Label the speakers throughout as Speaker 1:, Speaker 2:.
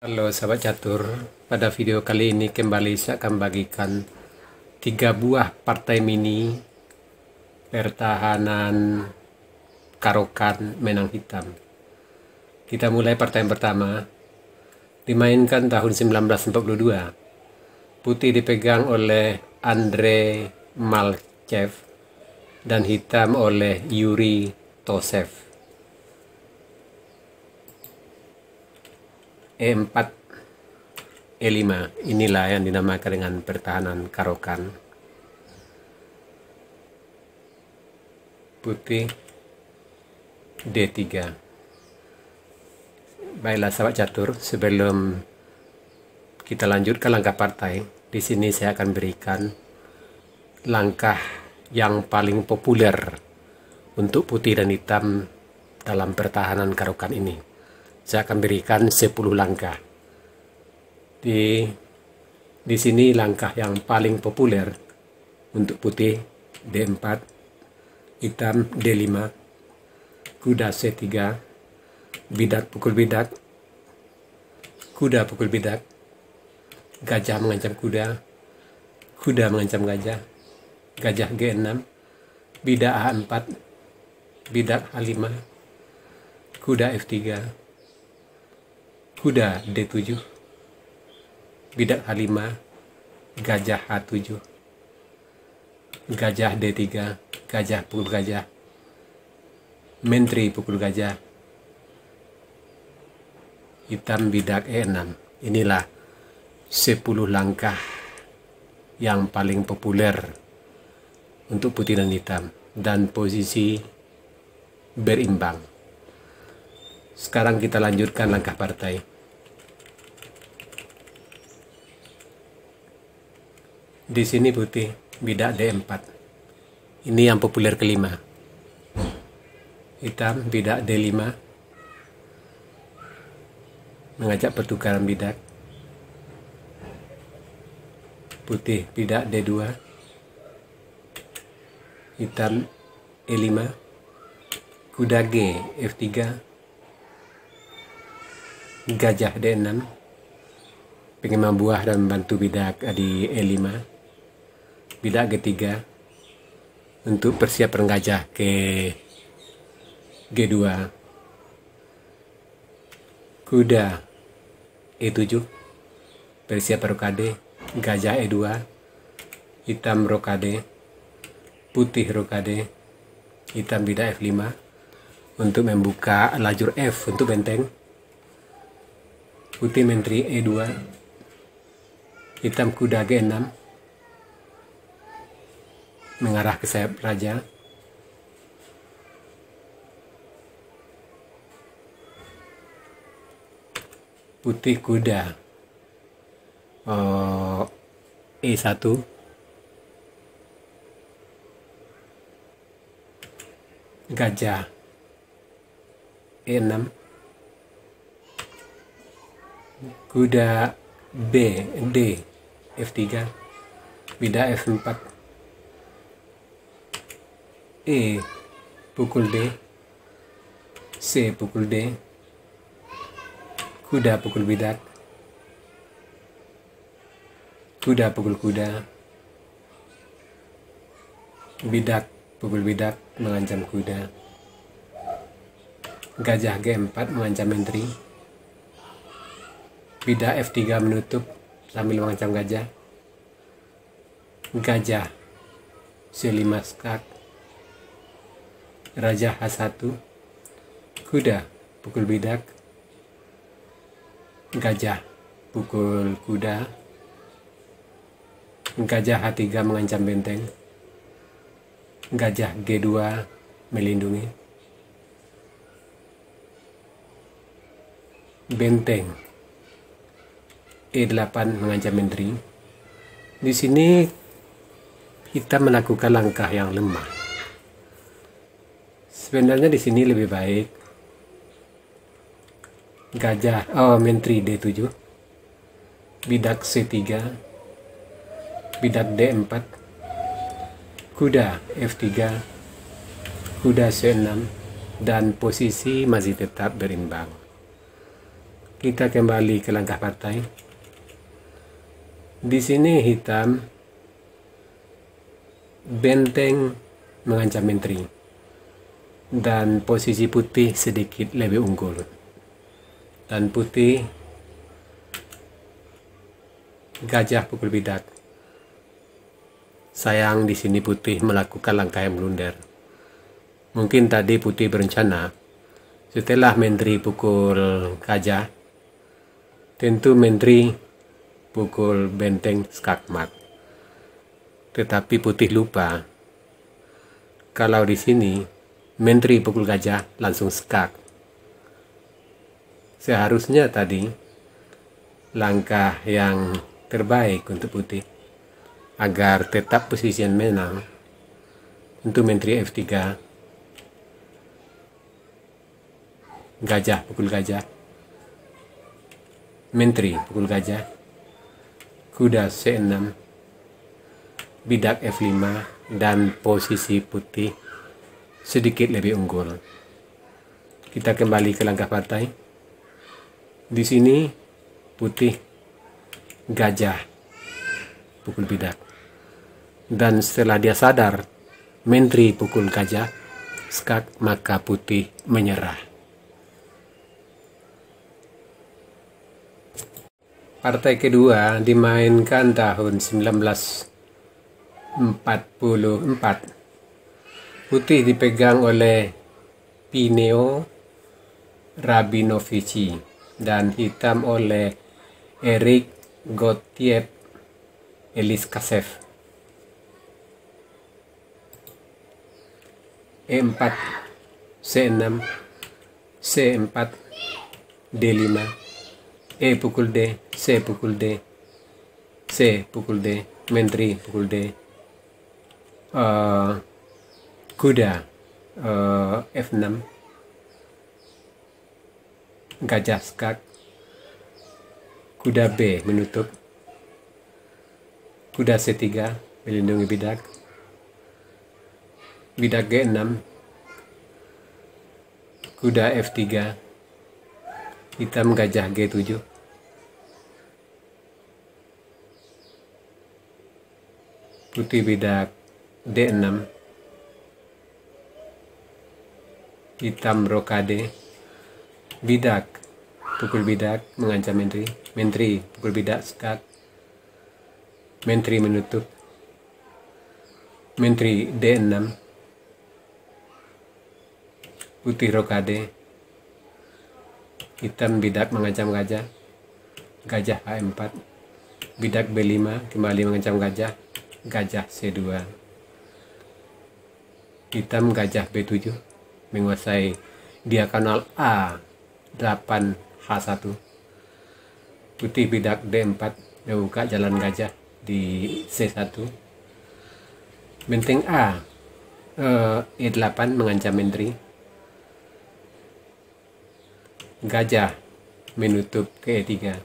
Speaker 1: Halo sahabat catur, pada video kali ini kembali saya akan bagikan 3 buah partai mini pertahanan Karokan Menang Hitam. Kita mulai partai yang pertama, dimainkan tahun 1942. Putih dipegang oleh Andre Malchev dan hitam oleh Yuri Tosev. E4 E5 inilah yang dinamakan dengan pertahanan Karokan. Putih D3. Baiklah sahabat catur, sebelum kita lanjutkan langkah partai, di sini saya akan berikan langkah yang paling populer untuk putih dan hitam dalam pertahanan Karokan ini. Saya akan berikan 10 langkah. Di sini langkah yang paling populer untuk putih D4, hitam D5, kuda C3, bidak pukul bidak, kuda pukul bidak, gajah mengancam kuda, kuda mengancam gajah, gajah G6, bidak A4, bidak A5, kuda F3, kuda D7, bidak H5, gajah H7, gajah D3, gajah pukul gajah, menteri pukul gajah, hitam bidak E6. Inilah 10 langkah yang paling populer untuk putih dan hitam, dan posisi berimbang. Sekarang kita lanjutkan langkah partai. Di sini putih bidak D4. Ini yang populer kelima. Hitam bidak D5. Mengajak pertukaran bidak. Putih bidak D2. Hitam E5. Kuda G F3. Gajah D6, pengen buah dan membantu bidak di E5, bidak G3 untuk persiapan gajah ke G2, kuda E7, persiapan rokade, gajah E2, hitam rokade, putih rokade, hitam bidak F5 untuk membuka lajur F untuk benteng. Putih menteri E2, hitam kuda G6, mengarah ke sayap raja, putih kuda E1, gajah E6, kuda B D F3, bidak F4, E pukul D, C pukul D, kuda pukul bidak, kuda pukul kuda, bidak pukul bidak mengancam kuda, gajah G4 mengancam menteri, bidak F3 menutup sambil mengancam gajah, gajah C5 skak, raja H1, kuda pukul bidak, gajah pukul kuda, gajah H3 mengancam benteng, gajah G2 melindungi, benteng E8 mengancam menteri. Di sini kita melakukan langkah yang lemah. Sebenarnya di sini lebih baik gajah menteri D7, bidak C3, bidak D4, kuda F3, kuda C6, dan posisi masih tetap berimbang. Kita kembali ke langkah partai. Di sini hitam, benteng mengancam menteri, dan posisi putih sedikit lebih unggul. Dan putih gajah pukul bidak. Sayang di sini putih melakukan langkah yang blunder. Mungkin tadi putih berencana setelah menteri pukul gajah, tentu menteri pukul benteng skakmat. Tetapi putih lupa kalau di sini menteri pukul gajah langsung skak. Seharusnya tadi langkah yang terbaik untuk putih agar tetap posisi menang, tentu menteri F3, gajah pukul gajah, menteri pukul gajah, kuda C6, bidak F5, dan posisi putih sedikit lebih unggul. Kita kembali ke langkah partai. Di sini putih gajah pukul bidak. Dan setelah dia sadar menteri pukul gajah skak, maka putih menyerah. Partai kedua dimainkan tahun 1944. Putih dipegang oleh Pineo Rabinovici dan hitam oleh Eric Gottlieb Eliskasev. E4, C6, C4, D5, E pukul D, C pukul D, C pukul D, menteri pukul D, kuda F6, gajah skak, kuda B menutup, kuda C3 melindungi bidak, bidak G6, kuda F3, hitam gajah G7, putih bidak D6, hitam rokade, bidak pukul bidak mengancam menteri, menteri pukul bidak skak, menteri menutup, menteri D6, putih rokade, hitam bidak mengancam gajah, gajah A4, bidak B5 kembali mengancam gajah, gajah C2, hitam gajah B7 menguasai diagonal A8H1, putih bidak D4 membuka jalan gajah di C1, benteng A E8 mengancam menteri, gajah menutup ke E3.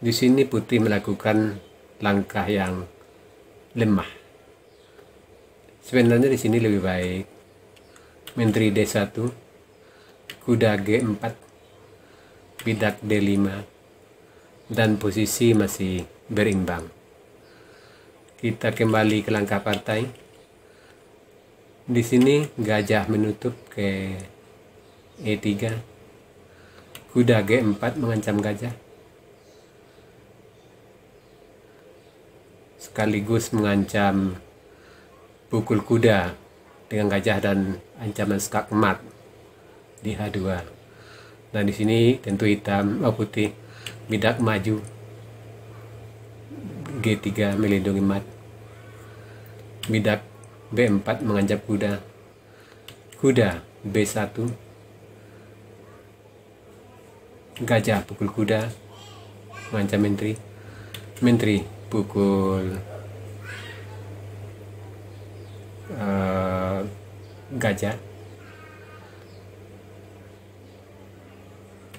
Speaker 1: Di sini putih melakukan langkah yang lemah. Sebenarnya di sini lebih baik menteri D1, kuda G4, bidak D5, dan posisi masih berimbang. Kita kembali ke langkah partai. Di sini gajah menutup ke E3. Kuda G4 mengancam gajah, sekaligus mengancam pukul kuda dengan gajah dan ancaman skakmat di H2. Dan di sini tentu hitam putih bidak maju, G3 melindungi mat, bidak B4 mengancam kuda, kuda B1, gajah pukul kuda mengancam menteri, menteri pukul gajah,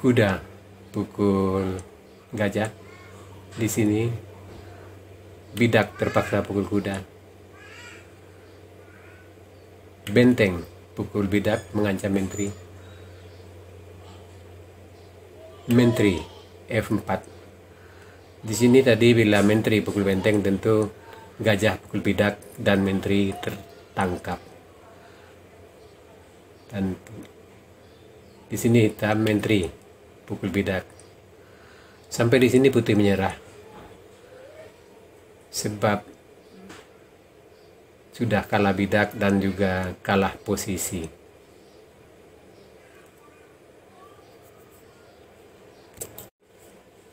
Speaker 1: kuda pukul gajah. Di sini bidak terpaksa pukul kuda, benteng pukul bidak mengancam menteri, menteri F4. Di sini tadi bila menteri pukul benteng tentu gajah pukul bidak dan menteri tertangkap. Dan di sini hitam menteri pukul bidak. Sampai di sini putih menyerah. Sebab sudah kalah bidak dan juga kalah posisi.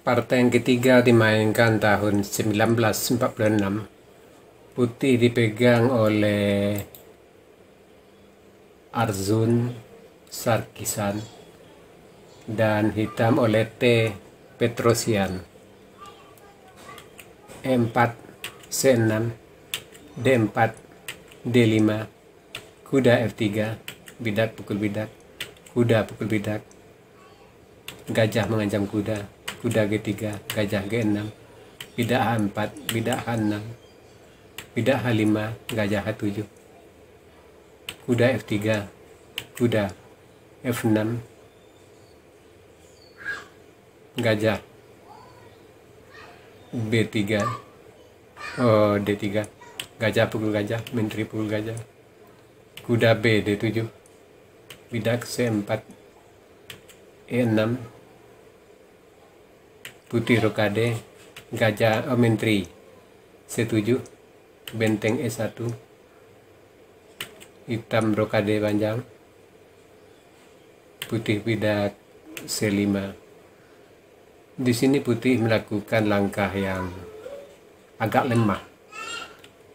Speaker 1: Partai yang ketiga dimainkan tahun 1946. Putih dipegang oleh Arjun Sarkisan dan hitam oleh T. Petrosian. E4, C6, D4, D5, kuda F3, bidak pukul bidak, kuda pukul bidak, gajah mengancam kuda, kuda G3, gajah G6, bidak H4, bidak H6, bidak H5, gajah H7, kuda F3, kuda F6, gajah B3, D3, gajah pukul gajah, menteri pukul gajah, kuda B D7, bidak C4, E6, putih rokade, gajah menteri C7, benteng E1, hitam rokade panjang, putih bidak C5. Di sini putih melakukan langkah yang agak lemah.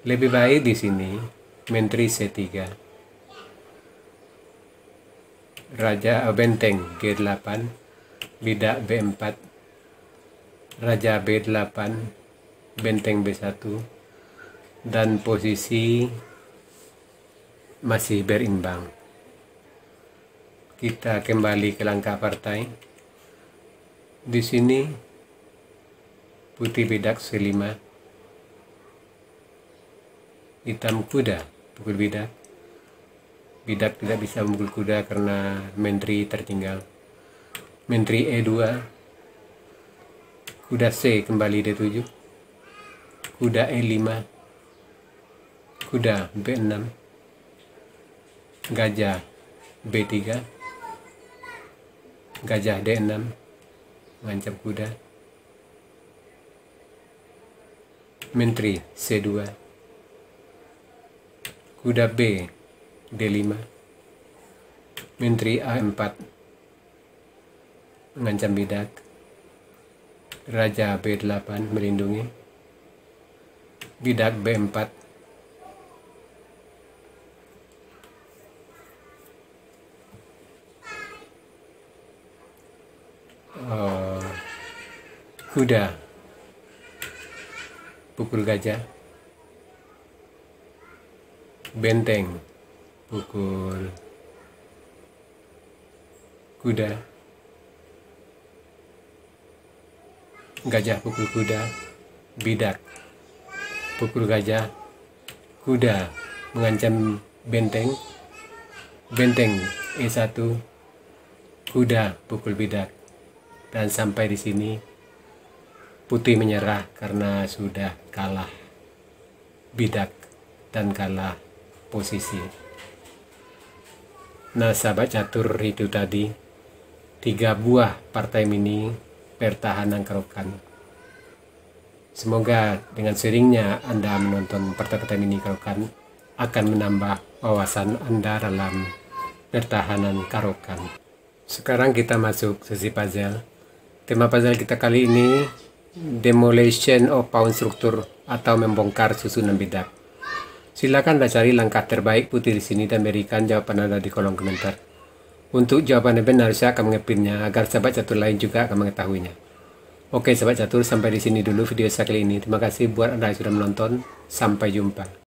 Speaker 1: Lebih baik di sini menteri C3, raja benteng G8, bidak B4, raja B8, benteng B1, dan posisi masih berimbang. Kita kembali ke langkah partai. Di sini putih bidak C5, hitam kuda pukul bidak. Bidak tidak bisa memukul kuda karena menteri tertinggal. Menteri E2, kuda C kembali D7, kuda E5, kuda B6, gajah B3, gajah D6, mengancam kuda, menteri C2, kuda B D5, menteri A4, mengancam bidak, raja B8 melindungi, bidak B4, kuda pukul gajah, benteng pukul kuda, gajah pukul kuda, bidak pukul gajah, kuda mengancam benteng, benteng E1, kuda pukul bidak. Dan sampai di sini putih menyerah karena sudah kalah bidak dan kalah posisi. Nah sahabat catur, itu tadi 3 buah partai mini pertahanan kerokan. Semoga dengan seringnya Anda menonton partai-partai mini kerokan akan menambah wawasan Anda dalam pertahanan kerokan. Sekarang kita masuk sesi puzzle. Tema puzzle kita kali ini demolition of pawn struktur atau membongkar susunan bidak. Silakan Anda cari langkah terbaik putih di sini dan berikan jawaban Anda di kolom komentar. Untuk jawaban yang benar saya akan mengepinnya agar sahabat catur lain juga akan mengetahuinya. Oke sahabat catur, sampai di sini dulu video saya kali ini. Terima kasih buat Anda yang sudah menonton. Sampai jumpa.